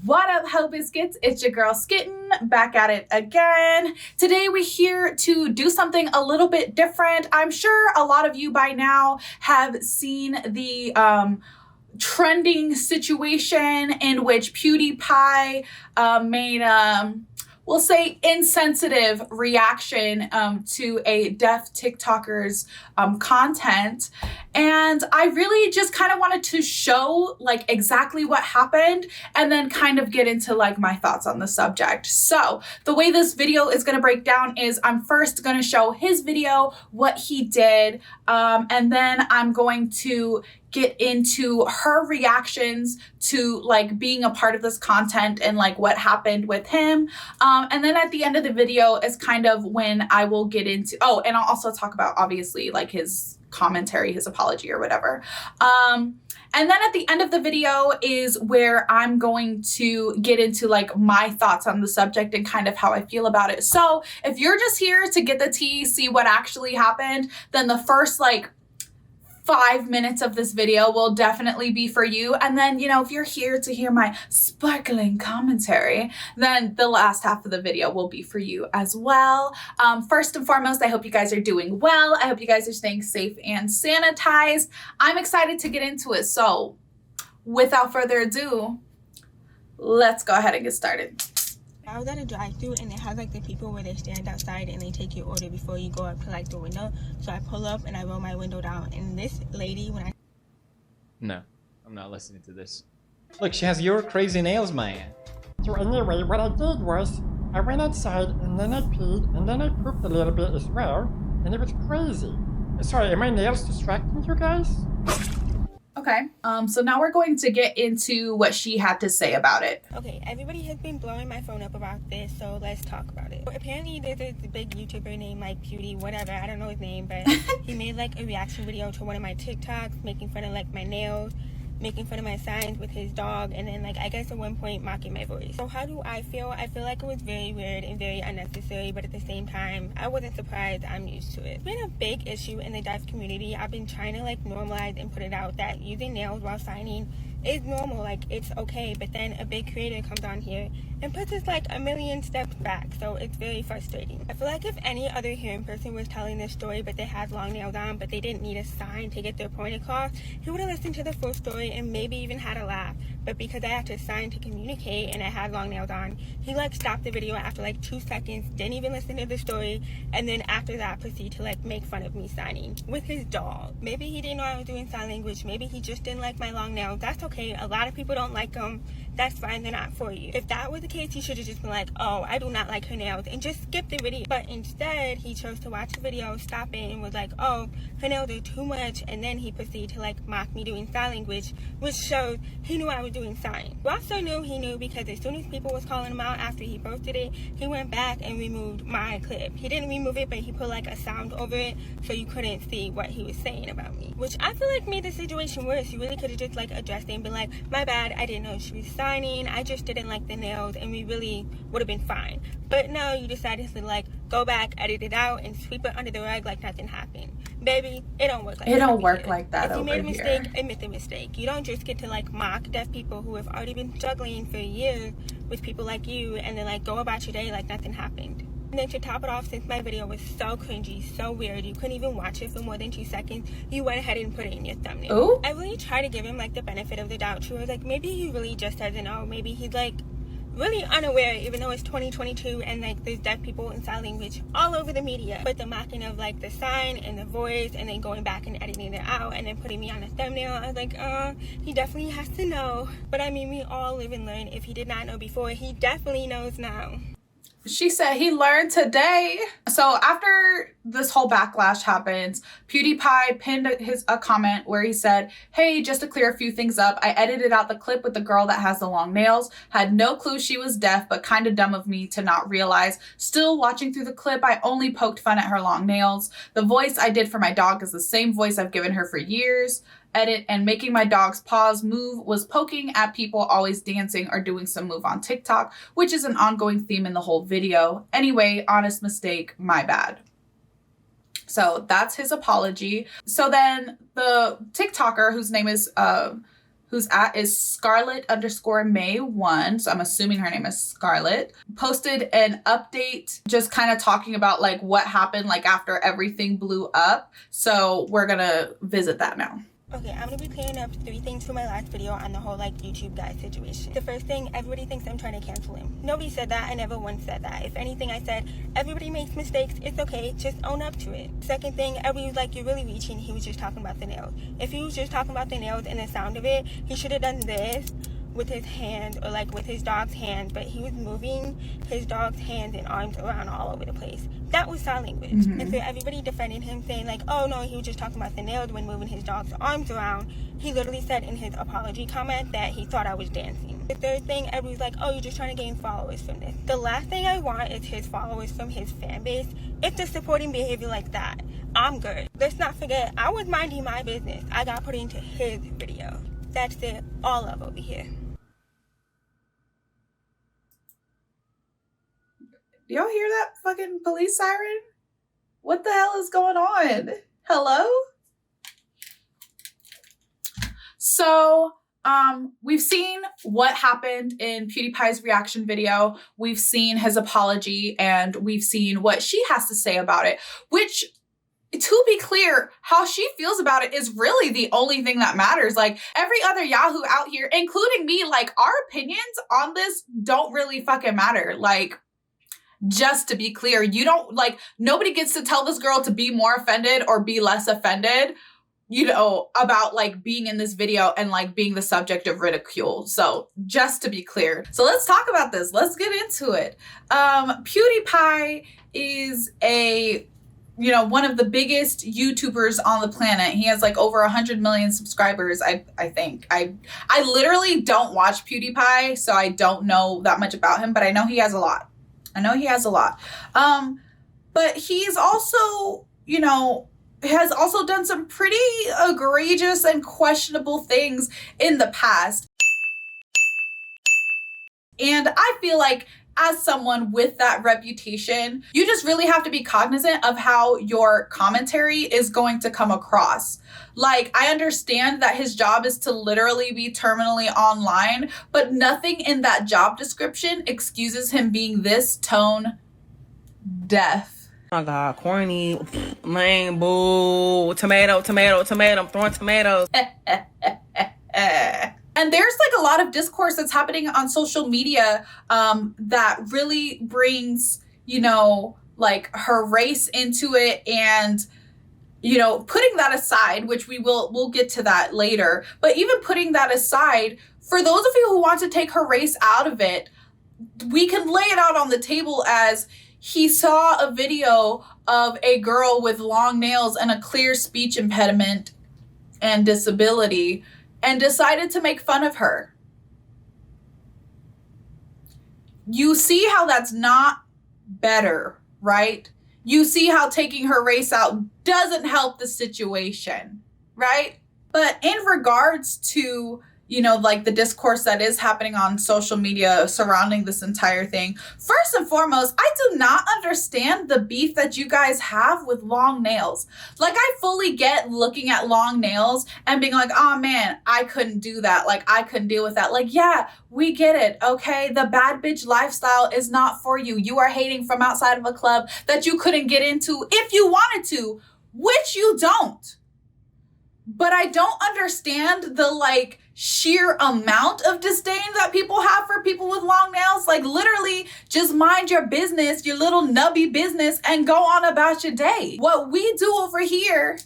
What up, Ho Biscuits? It's your girl Skitten, back at it again. Today we're here to do something a little bit different. I'm sure a lot of you by now have seen the trending situation in which PewDiePie made we'll say insensitive reaction to a deaf TikToker's content. And I really just kind of wanted to show like exactly what happened and then kind of get into like my thoughts on the subject. So the way this video is going to break down is I'm first going to show his video, what he did, and then I'm going to get into her reactions to like being a part of this content and like what happened with him. And then at the end of the video is kind of when I will get into, oh, and I'll also talk about obviously like his commentary, his apology or whatever. And then at the end of the video is where I'm going to get into like my thoughts on the subject and kind of how I feel about it. So if you're just here to get the tea, see what actually happened, then the first like 5 minutes of this video will definitely be for you. And then, you know, if you're here to hear my sparkling commentary, then the last half of the video will be for you as well. First and foremost, I hope you guys are doing well. I hope you guys are staying safe and sanitized. I'm excited to get into it. So without further ado, let's go ahead and get started. I was at a drive-thru and it has like the people where they stand outside and they take your order before you go up to like the window. So I pull up and I roll my window down, and this lady, when I... No, I'm not listening to this. Look, she has your crazy nails, man. So anyway, what I did was I went outside and then I peed and then I pooped a little bit as well, and it was crazy. Sorry, are my nails distracting you guys? Okay, so now we're going to get into what she had to say about it. Okay, everybody has been blowing my phone up about this, so let's talk about it. Apparently there's this big YouTuber named like Pewdie, whatever, I don't know his name, but he made like a reaction video to one of my TikToks, making fun of like my nails, making fun of my signs with his dog, and then like I guess at one point mocking my voice. So how do I feel? I feel like it was very weird and very unnecessary, but at the same time I wasn't surprised. I'm used to it. It's been a big issue in the deaf community. I've been trying to like normalize and put it out that using nails while signing is normal, like it's okay, but then a big creator comes on here and puts us like a million steps back, so it's very frustrating. I feel like if any other hearing person was telling this story but they had long nails on but they didn't need a sign to get their point across, he would have listened to the full story and maybe even had a laugh. But because I had to sign to communicate and I had long nails on, he like stopped the video after like 2 seconds, didn't even listen to the story, and then after that proceeded to like make fun of me signing with his dog. Maybe he didn't know I was doing sign language, maybe he just didn't like my long nails. That's okay, a lot of people don't like them. That's fine, they're not for you. If that was the case, he should have just been like, oh, I do not like her nails, and just skip the video. But instead, he chose to watch the video, stop it, and was like, oh, her nails are too much, and then he proceeded to like mock me doing sign language, which shows he knew I was doing sign. We also knew he knew because as soon as people was calling him out after he posted it, he went back and removed my clip. He didn't remove it, but he put like a sound over it so you couldn't see what he was saying about me, which I feel like made the situation worse. You really could have just like addressed it and been like, my bad, I didn't know she was signing, I just didn't like the nails, and we really would have been fine. But no, you decided to like go back, edit it out, and sweep it under the rug like nothing happened. Baby, it don't work like that. It don't work like that over here. If you made a mistake, admit the mistake. You don't just get to like mock deaf people who have already been struggling for years with people like you and then like go about your day like nothing happened. And then to top it off, since my video was so cringy, so weird, you couldn't even watch it for more than 2 seconds, you went ahead and put it in your thumbnail. Ooh. I really tried to give him like the benefit of the doubt. She was like, maybe he really just doesn't know. Maybe he's like really unaware, even though it's 2022 and like there's deaf people in sign language all over the media. But the mocking of like the sign and the voice and then going back and editing it out and then putting me on a thumbnail, I was like, he definitely has to know. But I mean, we all live and learn. If he did not know before, he definitely knows now. She said he learned today. So after this whole backlash happens, PewDiePie pinned a comment where he said, hey, just to clear a few things up, I edited out the clip with the girl that has the long nails. Had no clue she was deaf, but kind of dumb of me to not realize. Still watching through the clip, I only poked fun at her long nails. The voice I did for my dog is the same voice I've given her for years. Edit and making my dog's paws move was poking at people always dancing or doing some move on TikTok, which is an ongoing theme in the whole video. Anyway, honest mistake, my bad. So that's his apology. So then the TikToker, whose name is whose at is Scarlet_May1. So I'm assuming her name is Scarlet, posted an update just kind of talking about like what happened like after everything blew up. So we're gonna visit that now. Okay, I'm gonna be clearing up 3 things from my last video on the whole like YouTube guy situation. The first thing, everybody thinks I'm trying to cancel him. Nobody said that. I never once said that. If anything, I said everybody makes mistakes. It's okay. Just own up to it. Second thing, everybody was like, you're really reaching. He was just talking about the nails. If he was just talking about the nails and the sound of it, he should have done this with his hand or like with his dog's hand, but he was moving his dog's hands and arms around all over the place. That was sign language. And so everybody defended him, saying like, oh no, he was just talking about the nails when moving his dog's arms around. He literally said in his apology comment that he thought I was dancing. The third thing, everybody's like, oh, you're just trying to gain followers from this. The last thing I want is his followers from his fan base. If they're supporting behavior like that, I'm good. Let's not forget, I was minding my business. I got put into his video. That's it, all of over here. Do y'all hear that fucking police siren? What the hell is going on? Hello? So, we've seen what happened in PewDiePie's reaction video. We've seen his apology, and we've seen what she has to say about it, which, to be clear, how she feels about it is really the only thing that matters. Like, every other Yahoo out here, including me, like, our opinions on this don't really fucking matter. Like, just to be clear, you don't, like, nobody gets to tell this girl to be more offended or be less offended, you know, about like being in this video and like being the subject of ridicule. So just to be clear. So let's talk about this. Let's get into it. PewDiePie is one of the biggest YouTubers on the planet. He has like over 100 million subscribers, I think. I literally don't watch PewDiePie, so I don't know that much about him, but I know he has a lot. But he's also, has also done some pretty egregious and questionable things in the past. And I feel like as someone with that reputation, you just really have to be cognizant of how your commentary is going to come across. Like, I understand that his job is to literally be terminally online, but nothing in that job description excuses him being this tone deaf. Oh my God, corny, lame, boo, tomato, I'm throwing tomatoes. And there's like a lot of discourse that's happening on social media that really brings, like her race into it, and, putting that aside, which we'll get to that later. But even putting that aside, for those of you who want to take her race out of it, we can lay it out on the table as he saw a video of a girl with long nails and a clear speech impediment and disability, and decided to make fun of her. You see how that's not better, right? You see how taking her race out doesn't help the situation, right? But in regards to, like the discourse that is happening on social media surrounding this entire thing, first and foremost, I do not understand the beef that you guys have with long nails. Like, I fully get looking at long nails and being like, oh man, I couldn't do that. Like, I couldn't deal with that. Like, yeah, we get it, okay? The bad bitch lifestyle is not for you. You are hating from outside of a club that you couldn't get into if you wanted to, which you don't. But I don't understand the like sheer amount of disdain that people have for people with long nails. Like, literally just mind your business, your little nubby business, and go on about your day. What we do over here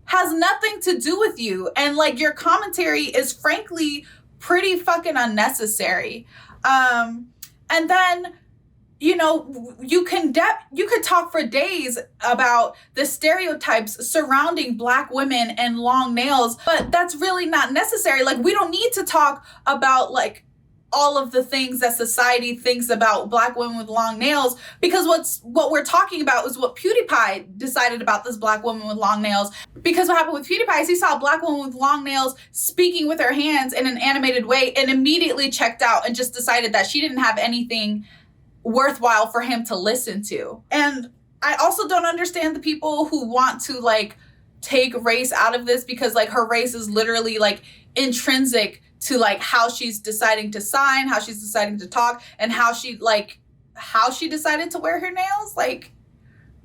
has nothing to do with you. And like, your commentary is frankly pretty fucking unnecessary. And then, you could talk for days about the stereotypes surrounding Black women and long nails, but that's really not necessary. Like, we don't need to talk about like all of the things that society thinks about Black women with long nails, because what we're talking about is what PewDiePie decided about this Black woman with long nails. Because what happened with PewDiePie is he saw a Black woman with long nails speaking with her hands in an animated way and immediately checked out and just decided that she didn't have anything worthwhile for him to listen to. And I also don't understand the people who want to like take race out of this because like her race is literally like intrinsic to like how she's deciding to sign, how she's deciding to talk, and how she decided to wear her nails. Like,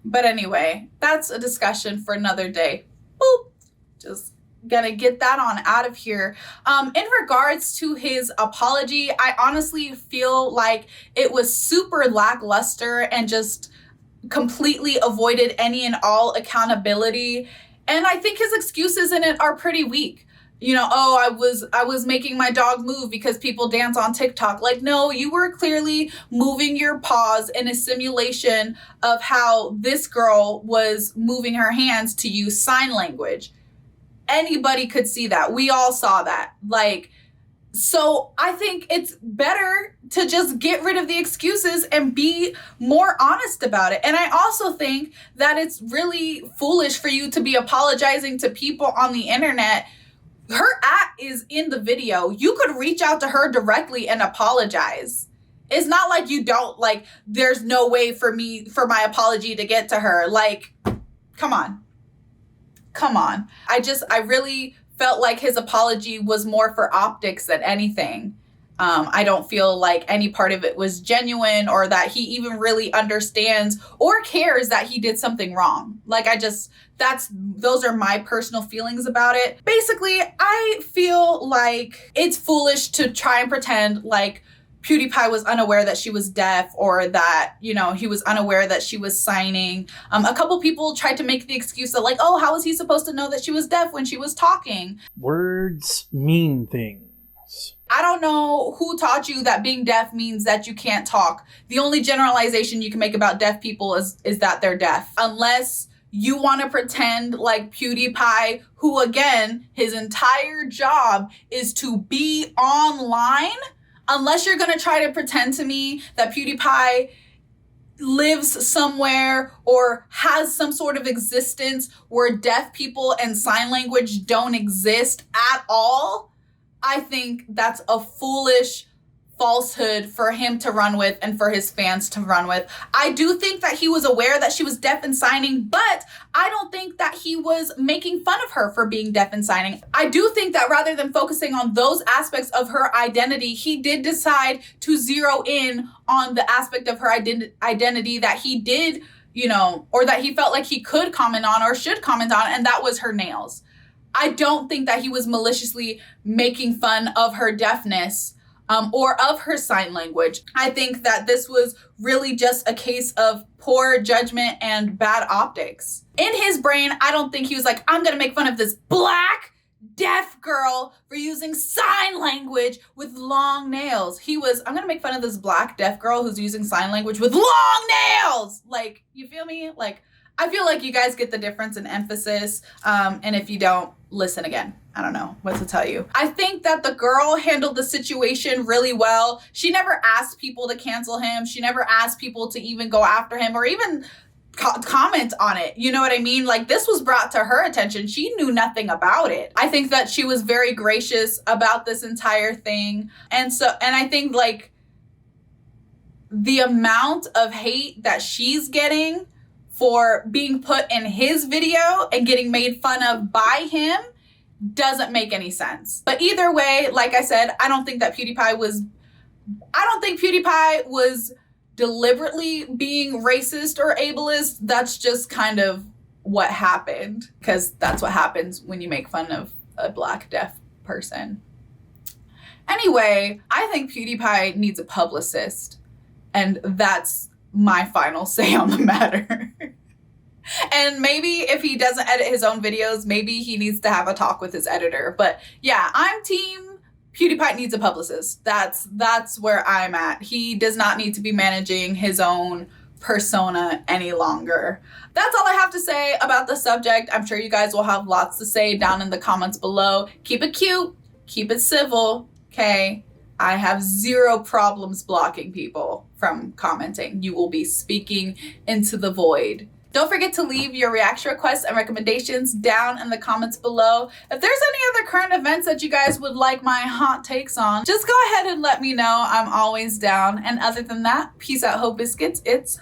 but anyway, that's a discussion for another day. Boop. Just gonna get that on out of here. In regards to his apology, I honestly feel like it was super lackluster and just completely avoided any and all accountability. And I think his excuses in it are pretty weak. You know, oh, I was making my dog move because people dance on TikTok. Like, no, you were clearly moving your paws in a simulation of how this girl was moving her hands to use sign language. Anybody could see that. We all saw that. Like, so I think it's better to just get rid of the excuses and be more honest about it. And I also think that it's really foolish for you to be apologizing to people on the internet. Her is in the video. You could reach out to her directly and apologize. It's not like you don't, like, there's no way for my apology to get to her. Like, come on. Come on. I really felt like his apology was more for optics than anything. I don't feel like any part of it was genuine or that he even really understands or cares that he did something wrong. Like, those are my personal feelings about it. Basically, I feel like it's foolish to try and pretend like PewDiePie was unaware that she was deaf or that, you know, he was unaware that she was signing. A couple people tried to make the excuse that like, oh, how was he supposed to know that she was deaf when she was talking? Words mean things. I don't know who taught you that being deaf means that you can't talk. The only generalization you can make about deaf people is that they're deaf. Unless you want to pretend like PewDiePie, who again, his entire job is to be online. Unless you're going to try to pretend to me that PewDiePie lives somewhere or has some sort of existence where deaf people and sign language don't exist at all, I think that's a foolish falsehood for him to run with and for his fans to run with. I do think that he was aware that she was deaf and signing, but I don't think that he was making fun of her for being deaf and signing. I do think that rather than focusing on those aspects of her identity, he did decide to zero in on the aspect of her identity that he did, you know, or that he felt like he could comment on or should comment on, and that was her nails. I don't think that he was maliciously making fun of her deafness or of her sign language. I think that this was really just a case of poor judgment and bad optics. In his brain, I don't think he was like, I'm gonna make fun of this black deaf girl for using sign language with long nails. He was, I'm gonna make fun of this black deaf girl who's using sign language with long nails. Like, you feel me? Like, I feel like you guys get the difference in emphasis. And if you don't, listen again. I don't know what to tell you. I think that the girl handled the situation really well. She never asked people to cancel him. She never asked people to even go after him or even comment on it. You know what I mean? Like, this was brought to her attention. She knew nothing about it. I think that she was very gracious about this entire thing. And I think like the amount of hate that she's getting for being put in his video and getting made fun of by him doesn't make any sense. But either way, like I said, I don't think PewDiePie was deliberately being racist or ableist. That's just kind of what happened, because that's what happens when you make fun of a black deaf person. Anyway, I think PewDiePie needs a publicist, and that's my final say on the matter. And maybe if he doesn't edit his own videos, maybe he needs to have a talk with his editor. But yeah, I'm team PewDiePie needs a publicist. That's where I'm at. He does not need to be managing his own persona any longer. That's all I have to say about the subject. I'm sure you guys will have lots to say down in the comments below. Keep it cute, keep it civil, okay? I have zero problems blocking people from commenting. You will be speaking into the void. Don't forget to leave your reaction requests and recommendations down in the comments below. If there's any other current events that you guys would like my hot takes on, just go ahead and let me know. I'm always down. And other than that, peace out, Hope Biscuits. It's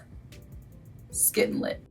Skittin' Lit.